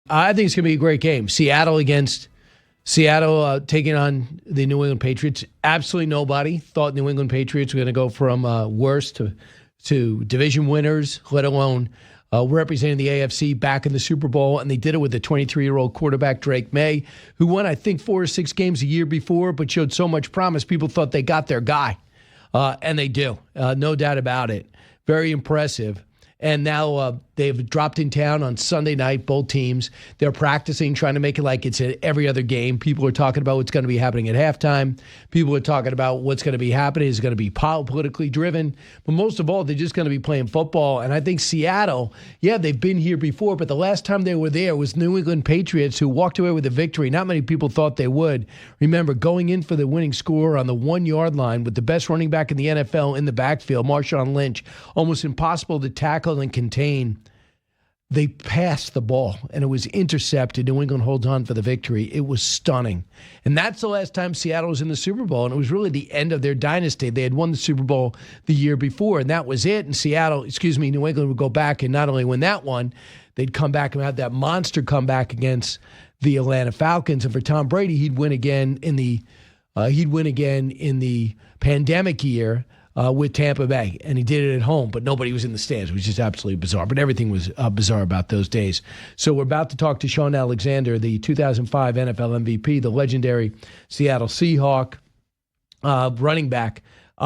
I think it's going to be a great game. Seattle taking on the New England Patriots. Absolutely nobody thought New England Patriots were going to go from worst to division winners, let alone representing the AFC back in the Super Bowl. And they did it with the 23-year-old quarterback Drake Maye, who won, I think, 4 or 6 games a year before, but showed so much promise. People thought they got their guy. And they do. No doubt about it. Very impressive. And now they've dropped in town on Sunday night, both teams. They're practicing, trying to make it like it's every other game. People are talking about what's going to be happening at halftime. People are talking about what's going to be happening. Is going to be politically driven. But most of all, they're just going to be playing football. And I think Seattle, yeah, they've been here before, but the last time they were there was New England Patriots, who walked away with a victory. Not many people thought they would. Remember, going in for the winning score on the 1-yard line with the best running back in the NFL in the backfield, Marshawn Lynch, almost impossible to tackle and contain. They passed the ball, and it was intercepted. New England holds on for the victory. It was stunning. And that's the last time Seattle was in the Super Bowl, and it was really the end of their dynasty. They had won the Super Bowl the year before, and that was it. And New England would go back and not only win that one, they'd come back and have that monster comeback against the Atlanta Falcons. And for Tom Brady, he'd win again in the pandemic year with Tampa Bay, and he did it at home, but nobody was in the stands, which is absolutely bizarre. But everything was bizarre about those days. So we're about to talk to Shaun Alexander, the 2005 NFL MVP, the legendary Seattle Seahawk running back.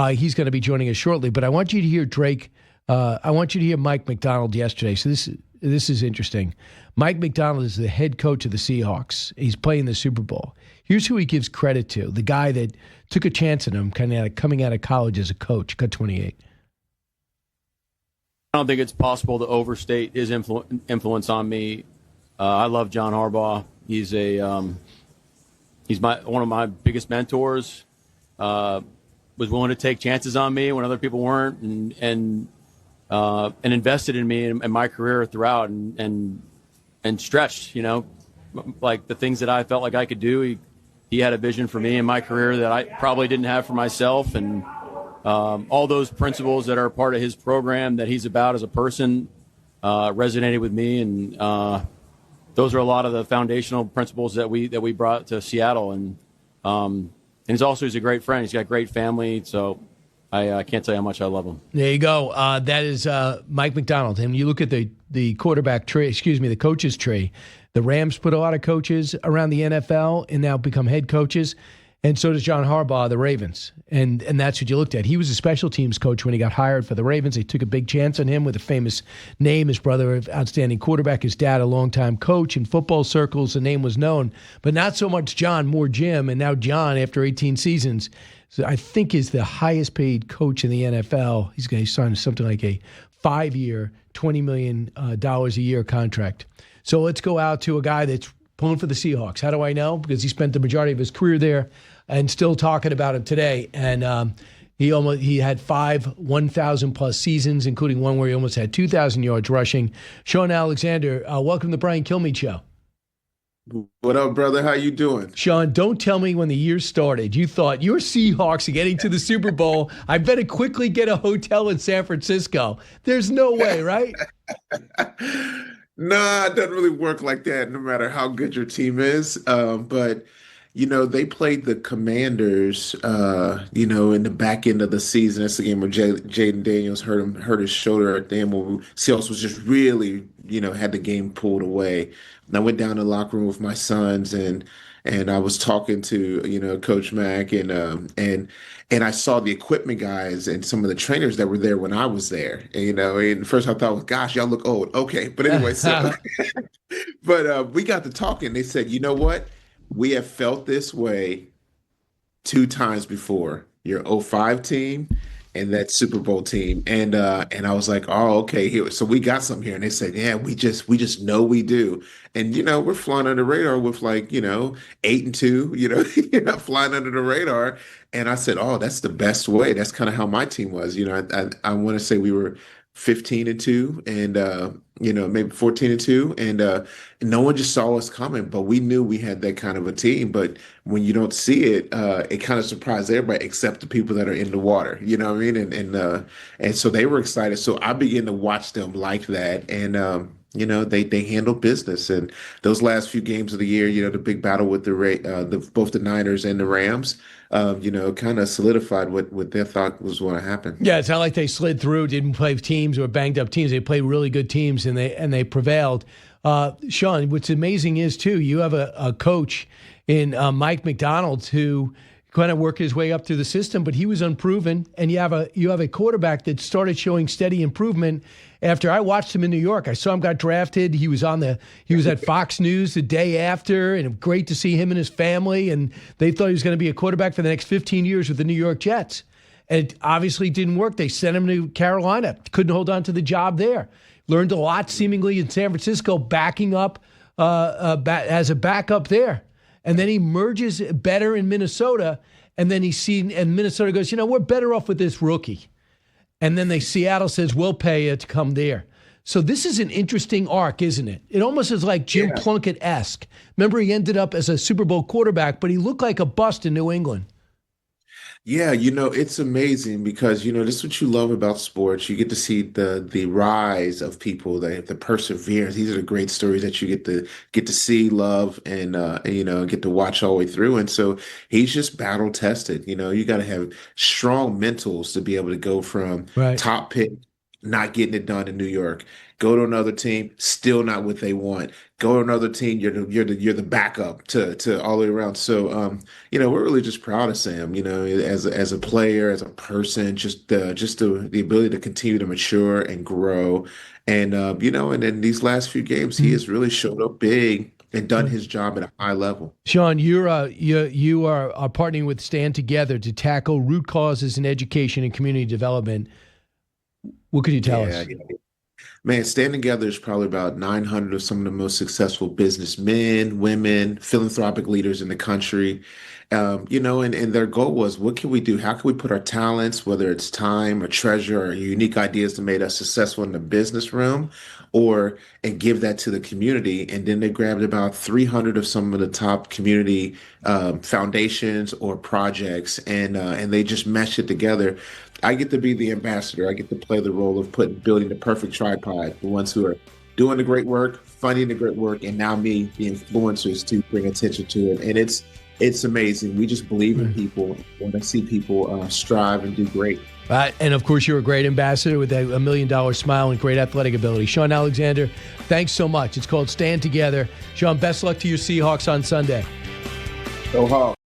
He's going to be joining us shortly. But I want you to hear Drake. I want you to hear Mike Macdonald yesterday. So this is interesting. Mike Macdonald is the head coach of the Seahawks. He's playing the Super Bowl. Here's who he gives credit to, the guy that took a chance on him coming out of college as a coach. Cut 28. I don't think it's possible to overstate his influence on me. I love John Harbaugh. He's one of my biggest mentors. Was willing to take chances on me when other people weren't, and invested in me and my career throughout, and stretched. Like the things that I felt like I could do. He had a vision for me in my career that I probably didn't have for myself, and all those principles that are part of his program that he's about as a person resonated with me, and those are a lot of the foundational principles that we brought to Seattle. And he's a great friend. He's got a great family, so I can't tell you how much I love him. There you go. That is Mike Macdonald. And you look at the quarterback tree, the coaches tree. The Rams put a lot of coaches around the NFL and now become head coaches. And so does John Harbaugh, the Ravens. And that's what you looked at. He was a special teams coach when he got hired for the Ravens. They took a big chance on him with a famous name. His brother, an outstanding quarterback. His dad, a longtime coach in football circles. The name was known. But not so much John, more Jim. And now John, after 18 seasons, I think is the highest paid coach in the NFL. He's going to sign something like a 5-year, $20 million a year contract. So let's go out to a guy that's pulling for the Seahawks. How do I know? Because he spent the majority of his career there and still talking about him today. And he had 5 1,000-plus seasons, including one where he almost had 2,000 yards rushing. Shaun Alexander, welcome to the Brian Kilmeade Show. What up, brother? How you doing? Shaun, don't tell me when the year started you thought your Seahawks are getting to the Super Bowl. I better quickly get a hotel in San Francisco. There's no way, right? Nah, it doesn't really work like that, no matter how good your team is. But, they played the Commanders, in the back end of the season. That's the game where Jaden Daniels hurt his shoulder at the end, where Seahawks was just really, had the game pulled away. And I went down to the locker room with my sons, and I was talking to, Coach Mack, and I saw the equipment guys and some of the trainers that were there when I was there. And first I thought, well, gosh, y'all look old. Okay. But anyway, but we got to talking. They said, you know what? We have felt this way 2 times before. Your '05 team and that Super Bowl team. And I was like, oh, okay, here. So we got some here. And they said, yeah, we just know we do. And, we're flying under the radar with 8-2, flying under the radar. And I said, oh, that's the best way. That's kind of how my team was. I want to say we were 15-2 and, maybe 14-2. And no one just saw us coming, but we knew we had that kind of a team. But when you don't see it, it kind of surprised everybody except the people that are in the water, you know what I mean? And so they were excited. So I began to watch them like that. And they handle business. And those last few games of the year, the big battle with both the Niners and the Rams, kind of solidified what they thought was going to happen. Yeah, it's not like they slid through, didn't play teams or banged up teams. They played really good teams and they prevailed. Shaun, what's amazing is too, you have a coach in Mike Macdonald who kind of worked his way up through the system, but he was unproven. And you have a quarterback that started showing steady improvement after I watched him in New York. I saw him got drafted. He was at Fox News the day after, and great to see him and his family. And they thought he was going to be a quarterback for the next 15 years with the New York Jets. And it obviously didn't work. They sent him to Carolina. Couldn't hold on to the job there. Learned a lot seemingly in San Francisco, backing up as a backup there. And then he merges better in Minnesota, and then and Minnesota goes, we're better off with this rookie. And then Seattle says, we'll pay you to come there. So this is an interesting arc, isn't it? It almost is like Jim Plunkett-esque. Remember, he ended up as a Super Bowl quarterback, but he looked like a bust in New England. Yeah, it's amazing because, this is what you love about sports. You get to see the rise of people, the perseverance. These are the great stories that you get to see, love, and get to watch all the way through. And so he's just battle tested. You got to have strong mentals to be able to go from top pick, not getting it done in New York, go to another team, still not what they want. Go to another team, you're the backup to all the way around. So we're really just proud of Sam. As a player, as a person, just the ability to continue to mature and grow, and and in these last few games, he has really showed up big and done his job at a high level. Shaun, you are partnering with Stand Together to tackle root causes in education and community development. What could you tell us? Yeah. Man, Stand Together is probably about 900 of some of the most successful businessmen, women, philanthropic leaders in the country. And their goal was, what can we do? How can we put our talents, whether it's time or treasure or unique ideas that made us successful in the business room, and give that to the community? And then they grabbed about 300 of some of the top community foundations or projects, and they just meshed it together. I get to be the ambassador. I get to play the role of building the perfect tripod, the ones who are doing the great work, funding the great work, and now me, the influencers, to bring attention to it. And it's amazing. We just believe in people. Want to see people strive and do great. And of course, you're a great ambassador with a $1 million smile and great athletic ability. Shaun Alexander, thanks so much. It's called Stand Together. Shaun, best luck to your Seahawks on Sunday. Go Hawks.